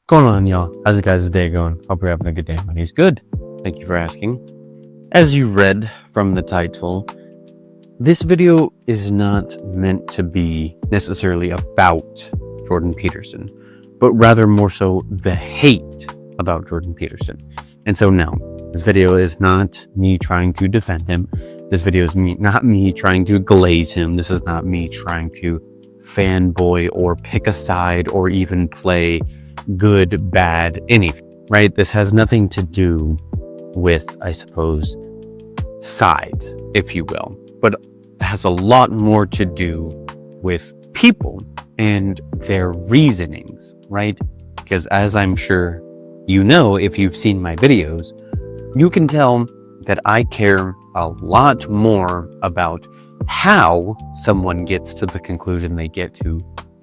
Going on, y'all? How's it guys' day going? Hope you're having a good day. My day's good. Thank you for asking. As you read from the title, this video is not meant to be necessarily about Jordan Peterson, but rather more so the hate about Jordan Peterson. And so no, this video is not me trying to defend him. This video is not me trying to glaze him. This is not me trying to fanboy or pick a side or even play good, bad, anything, right? This has nothing to do with, I suppose, sides, if you will, but it has a lot more to do with people and their reasonings, right? Because as I'm sure you know, if you've seen my videos, you can tell that I care a lot more about how someone gets to the conclusion they get to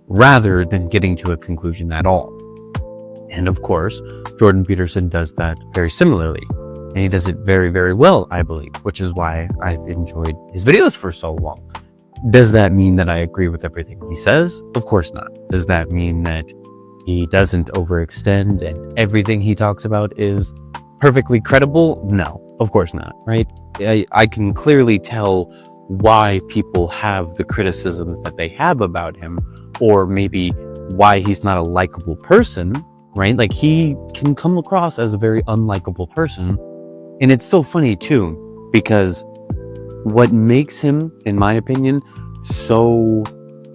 rather than getting to a conclusion at all. And of course, Jordan Peterson does that very similarly. And he does it very, very well, I believe, which is why I've enjoyed his videos for so long. Does that mean that I agree with everything he says? Of course not. Does that mean that he doesn't overextend and everything he talks about is perfectly credible? No, of course not, right? I can clearly tell why people have the criticisms that they have about him, or maybe why he's not a likable person, right? Like, he can come across as a very unlikable person. And it's so funny too, because what makes him, in my opinion, so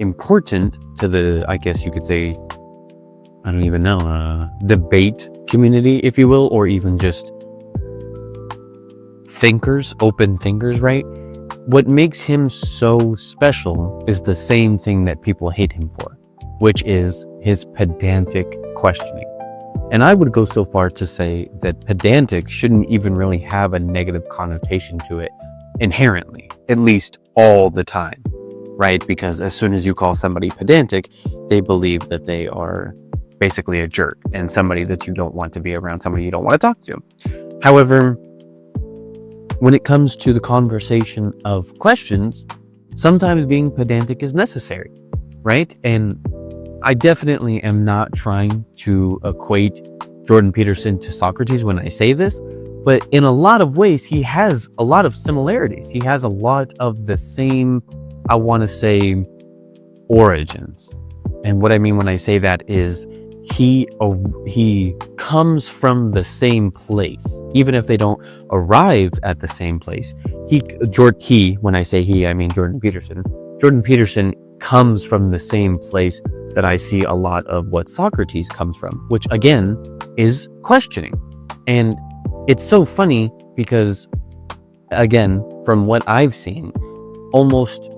important to the, I guess you could say, I don't even know, debate community, if you will, or even just thinkers, open thinkers, right? What makes him so special is the same thing that people hate him for, which is his pedantic questioning. And I would go so far to say that pedantic shouldn't even really have a negative connotation to it inherently, at least all the time, right? Because as soon as you call somebody pedantic, they believe that they are basically a jerk and somebody that you don't want to be around, somebody you don't want to talk to. However, when it comes to the conversation of questions, sometimes being pedantic is necessary, right? And I definitely am not trying to equate Jordan Peterson to Socrates when I say this, but in a lot of ways, he has a lot of similarities. He has a lot of the same, I want to say, origins. And what I mean when I say that is he comes from the same place, even if they don't arrive at the same place. When I say he, I mean Jordan Peterson. Jordan Peterson comes from the same place that I see a lot of what Socrates comes from, which again is questioning. And it's so funny because, again, from what I've seen, almost,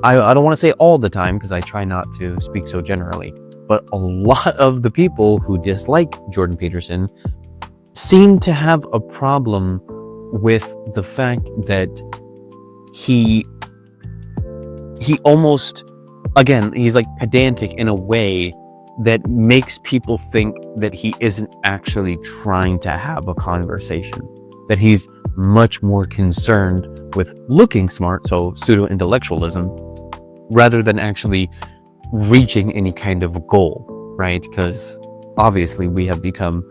I don't want to say all the time because I try not to speak so generally, but a lot of the people who dislike Jordan Peterson seem to have a problem with the fact that he almost, again, he's like pedantic in a way that makes people think that he isn't actually trying to have a conversation, that he's much more concerned with looking smart, so pseudo-intellectualism, rather than actually reaching any kind of goal, right? Because obviously we have become,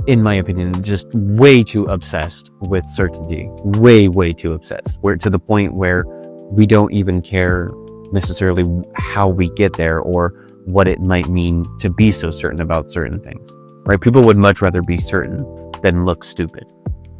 in my opinion, just way too obsessed with certainty, way too obsessed, where to the point where we don't even care necessarily how we get there or what it might mean to be so certain about certain things, right? People would much rather be certain than look stupid.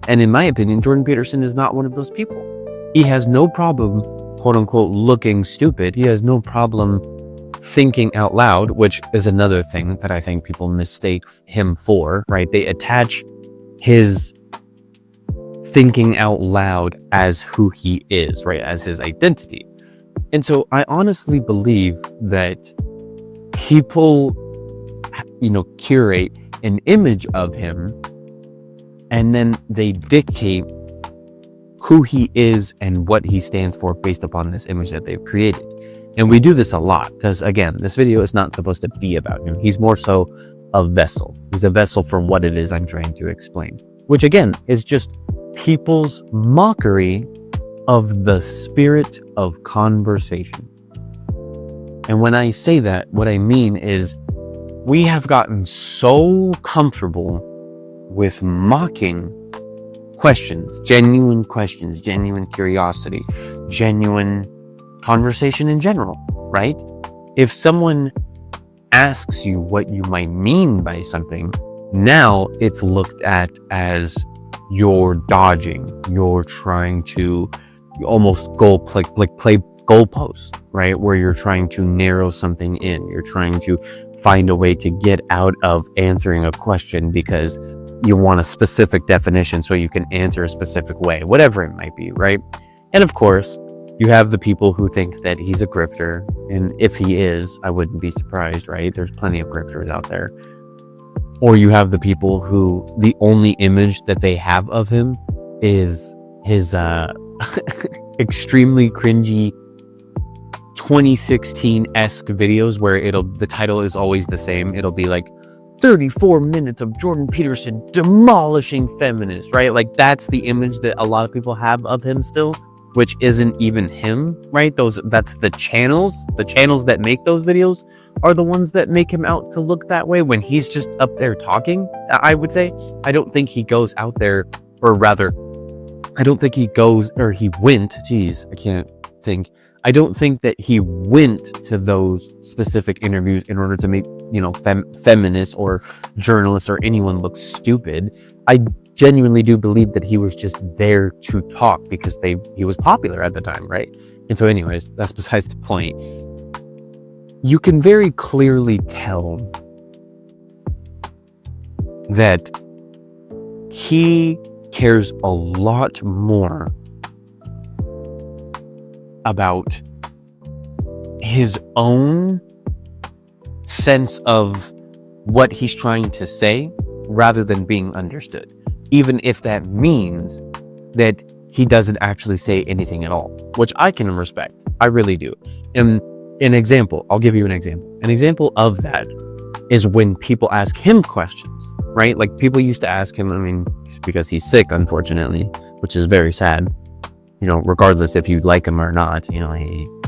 And in my opinion, Jordan Peterson is not one of those people. He has no problem, quote unquote, looking stupid. He has no problem thinking out loud, which is another thing that I think people mistake him for, right? They attach his thinking out loud as who he is, right? As his identity. And so I honestly believe that people, curate an image of him and then they dictate who he is and what he stands for based upon this image that they've created. And we do this a lot because, again, this video is not supposed to be about him. He's more so a vessel. He's a vessel for what it is I'm trying to explain, which again is just people's mockery of the spirit of conversation. And when I say that, what I mean is we have gotten so comfortable with mocking questions, genuine curiosity, genuine conversation in general, right? If someone asks you what you might mean by something, now it's looked at as you're dodging, you're trying to almost play goalposts, right? Where you're trying to narrow something in, you're trying to find a way to get out of answering a question because you want a specific definition so you can answer a specific way, whatever it might be, right? And of course, you have the people who think that he's a grifter, and if he is, I wouldn't be surprised, right? There's plenty of grifters out there. Or you have the people who the only image that they have of him is his extremely cringy 2016-esque videos where the title is always the same. It'll be like 34 minutes of Jordan Peterson demolishing feminists, right? Like that's the image that a lot of people have of him still, which isn't even him, right? That's the channels that make those videos are the ones that make him out to look that way when he's just up there talking. I would say, I don't think he goes out there, or rather, I don't think he goes, or he went, I don't think that he went to those specific interviews in order to make, feminists or journalists or anyone look stupid. I genuinely do believe that he was just there to talk because he was popular at the time, right? And so anyways, that's besides the point. You can very clearly tell that he cares a lot more about his own sense of what he's trying to say rather than being understood, even if that means that he doesn't actually say anything at all, which I can respect. I really do. And I'll give you an example. An example of that is when people ask him questions, right? Like people used to ask him, because he's sick, unfortunately, which is very sad. Regardless if you like him or not,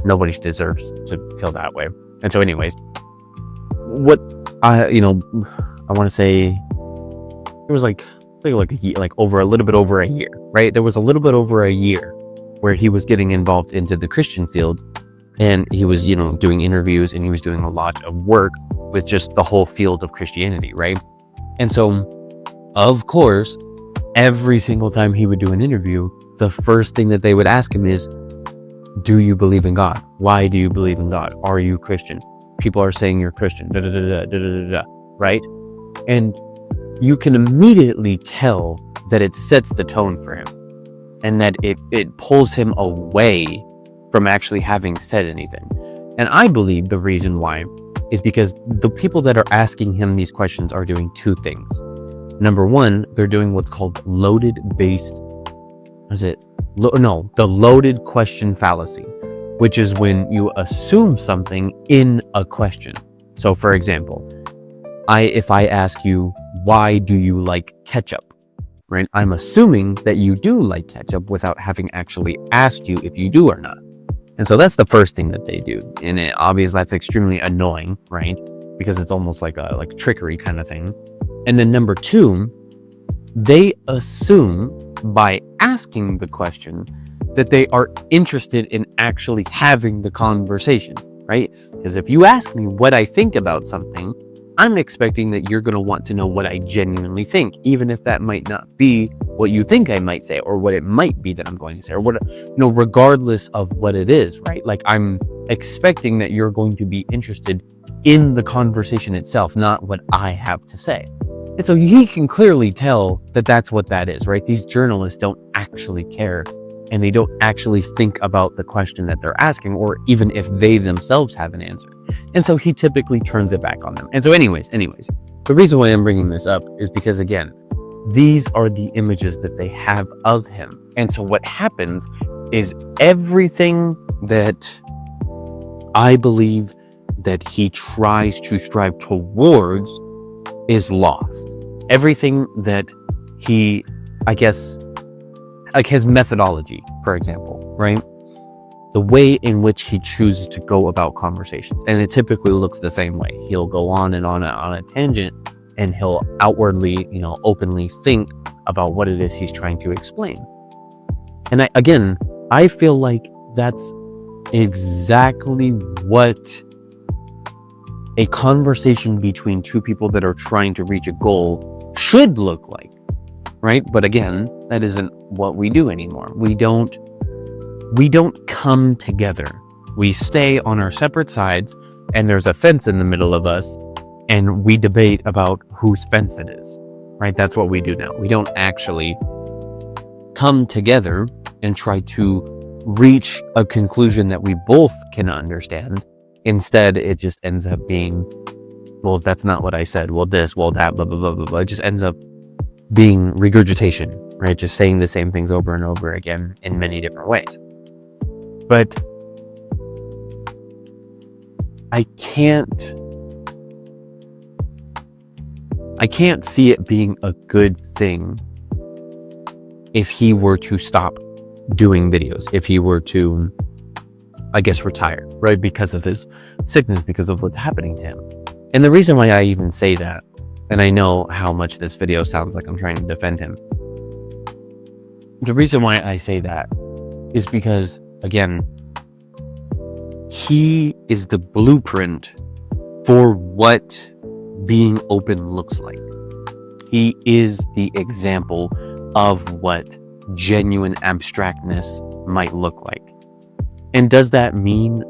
nobody deserves to feel that way. And so anyways, what I want to say, it was like a year, a little bit over a year, right? There was a little bit over a year where he was getting involved into the Christian field, and he was, doing interviews, and he was doing a lot of work with just the whole field of Christianity, right? And so, of course, every single time he would do an interview, the first thing that they would ask him is, do you believe in God? Why do you believe in God? Are you Christian? People are saying you're Christian, right? And you can immediately tell that it sets the tone for him, and that it pulls him away from actually having said anything. And I believe the reason why is because the people that are asking him these questions are doing two things. Number one, they're doing what's called the loaded question fallacy, which is when you assume something in a question. So for example, if I ask you, why do you like ketchup? Right? I'm assuming that you do like ketchup without having actually asked you if you do or not. And so that's the first thing that they do. And obviously that's extremely annoying, right? Because it's almost like a trickery kind of thing. And then number two, they assume by asking the question that they are interested in actually having the conversation, right? Because if you ask me what I think about something, I'm expecting that you're going to want to know what I genuinely think, even if that might not be what you think I might say, or what it might be that I'm going to say, or regardless of what it is, right? Like I'm expecting that you're going to be interested in the conversation itself, not what I have to say. And so he can clearly tell that that's what that is, right? These journalists don't actually care, and they don't actually think about the question that they're asking, or even if they themselves have an answer. And so he typically turns it back on them. And so anyways, the reason why I'm bringing this up is because, again, these are the images that they have of him. And so what happens is everything that I believe that he tries to strive towards is lost. Everything that he, like his methodology, for example, right? the way in which he chooses to go about conversations. And it typically looks the same way. He'll go on and on a tangent, and he'll outwardly, openly think about what it is he's trying to explain. And I feel like that's exactly what a conversation between two people that are trying to reach a goal should look like, right? But again, that isn't what we do anymore. We don't come together. We stay on our separate sides, and there's a fence in the middle of us, and we debate about whose fence it is, right? That's what we do now. We don't actually come together and try to reach a conclusion that we both can understand. Instead, it just ends up being, well, that's not what I said. Well, this, well, that, blah, blah, blah, blah, blah. It just ends up being regurgitation, right? Just saying the same things over and over again in many different ways. But I can't see it being a good thing if he were to stop doing videos, if he were to, I guess, retire, right? Because of his sickness, because of what's happening to him. And the reason why I even say that, and I know how much this video sounds like I'm trying to defend him. The reason why I say that is because, again, he is the blueprint for what being open looks like. He is the example of what genuine abstractness might look like. And does that mean,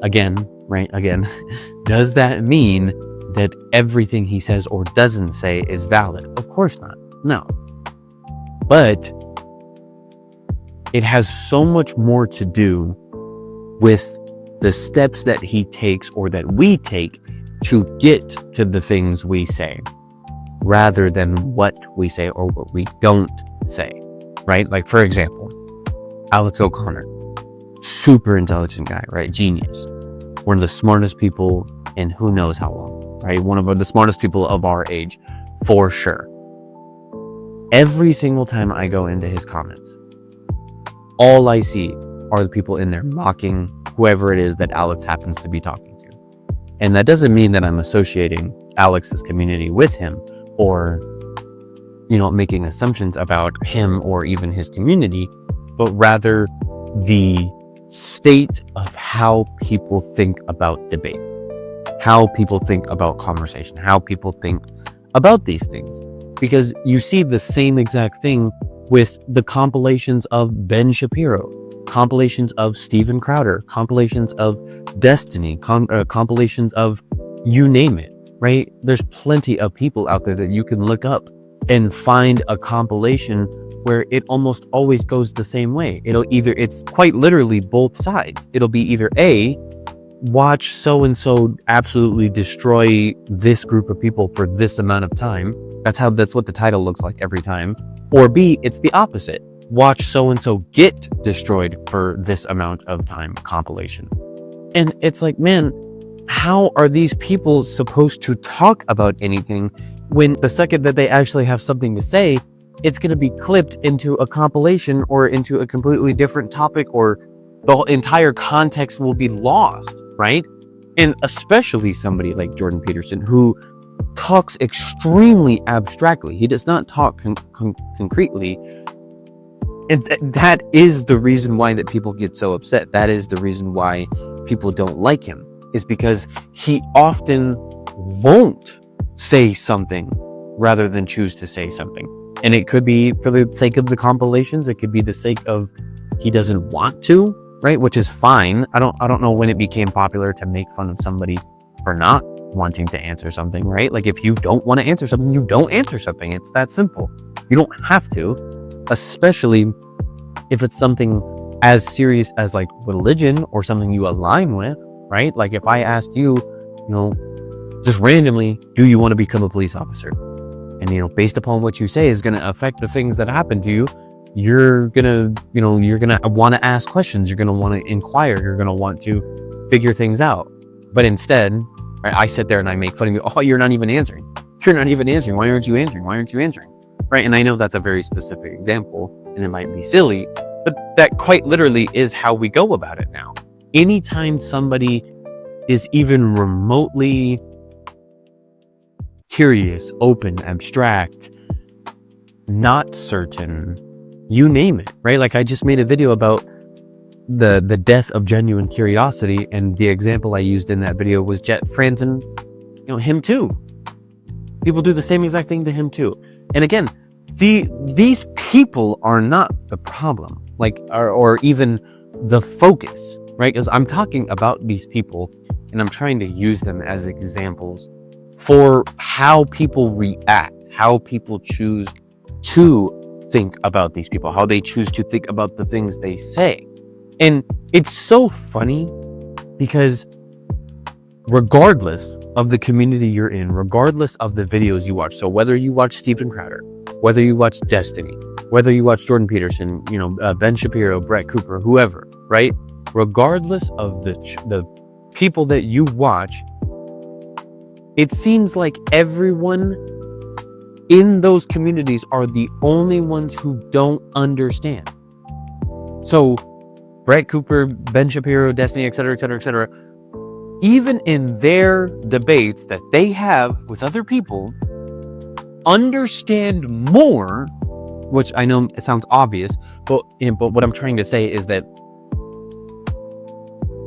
does that mean that everything he says or doesn't say is valid? Of course not. No. But it has so much more to do with the steps that he takes or that we take to get to the things we say, rather than what we say or what we don't say, right? Like, for example, Alex O'Connor, super intelligent guy, right? Genius. One of the smartest people in who knows how long, right? One of the smartest people of our age, for sure. Every single time I go into his comments, all I see are the people in there mocking whoever it is that Alex happens to be talking to. And that doesn't mean that I'm associating Alex's community with him or, making assumptions about him or even his community, but rather the state of how people think about debate, how people think about conversation, how people think about these things. Because you see the same exact thing with the compilations of Ben Shapiro, compilations of Steven Crowder, compilations of Destiny, compilations of you name it, right? There's plenty of people out there that you can look up and find a compilation where it almost always goes the same way. It's quite literally both sides. It'll be either A, watch so-and-so absolutely destroy this group of people for this amount of time. That's what the title looks like every time. Or B, it's the opposite. Watch so-and-so get destroyed for this amount of time compilation. And it's like, man, how are these people supposed to talk about anything when the second that they actually have something to say, it's going to be clipped into a compilation or into a completely different topic, or the entire context will be lost, right? And especially somebody like Jordan Peterson, who talks extremely abstractly. He does not talk concretely. And that is the reason why that people get so upset. That is the reason why people don't like him, is because he often won't say something rather than choose to say something. And it could be for the sake of the compilations. It could be the sake of he doesn't want to, right? Which is fine. I don't know when it became popular to make fun of somebody for not wanting to answer something, right? Like, if you don't want to answer something, you don't answer something. It's that simple. You don't have to, especially if it's something as serious as like religion or something you align with, right? Like, if I asked you, just randomly, do you want to become a police officer? And, based upon what you say is going to affect the things that happen to you, you're going to want to ask questions. You're going to want to inquire. You're going to want to figure things out. But instead, right, I sit there and I make fun of you. Oh, you're not even answering. You're not even answering. Why aren't you answering? Why aren't you answering? Right? And I know that's a very specific example and it might be silly, but that quite literally is how we go about it now. anytime somebody is even remotely curious, open, abstract, not certain, you name it, right? Like I just made a video about the death of genuine curiosity, and the example I used in that video was Jet Franzen, him too. People do the same exact thing to him too. And again, these people are not the problem, or even the focus, right? Because I'm talking about these people and I'm trying to use them as examples for how people react, how people choose to think about these people, how they choose to think about the things they say. And it's so funny because regardless of the community you're in, regardless of the videos you watch, so whether you watch Steven Crowder, whether you watch Destiny, whether you watch Jordan Peterson, Ben Shapiro, Brett Cooper, whoever, right? Regardless of the people that you watch, it seems like everyone in those communities are the only ones who don't understand. So Brett Cooper, Ben Shapiro, Destiny, etc., etc., etc., even in their debates that they have with other people, understand more, which I know it sounds obvious, but what I'm trying to say is that,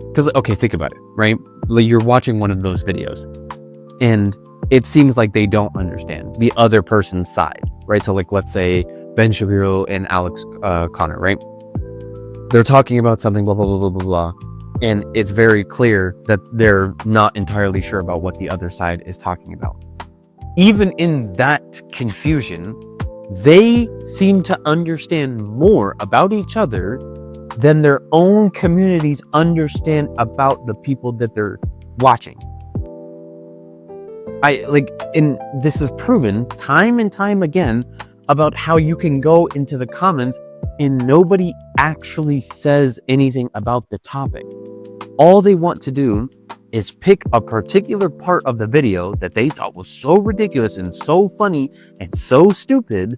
because, okay, think about it, right? Like you're watching one of those videos and it seems like they don't understand the other person's side, right? So like, let's say Ben Shapiro and Alex Connor, right? They're talking about something, blah, blah, blah, blah, blah, blah. And it's very clear that they're not entirely sure about what the other side is talking about. Even in that confusion, they seem to understand more about each other than their own communities understand about the people that they're watching. And this is proven time and time again about how you can go into the comments and nobody actually says anything about the topic. All they want to do is pick a particular part of the video that they thought was so ridiculous and so funny and so stupid,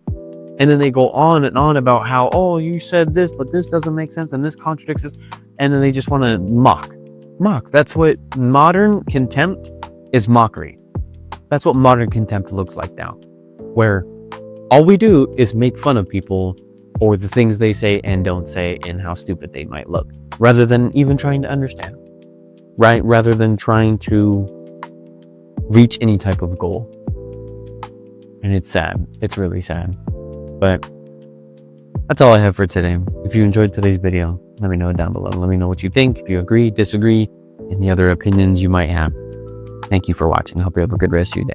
and then they go on and on about how, oh, you said this, but this doesn't make sense and this contradicts this, and then they just want to mock. That's what modern contempt is, mockery. That's what modern contempt looks like now, where all we do is make fun of people or the things they say and don't say and how stupid they might look, rather than even trying to understand, right? Rather than trying to reach any type of goal. And it's sad. It's really sad. But that's all I have for today. If you enjoyed today's video, let me know down below. Let me know what you think, if you agree, disagree, any other opinions you might have. Thank you for watching. I hope you have a good rest of your day.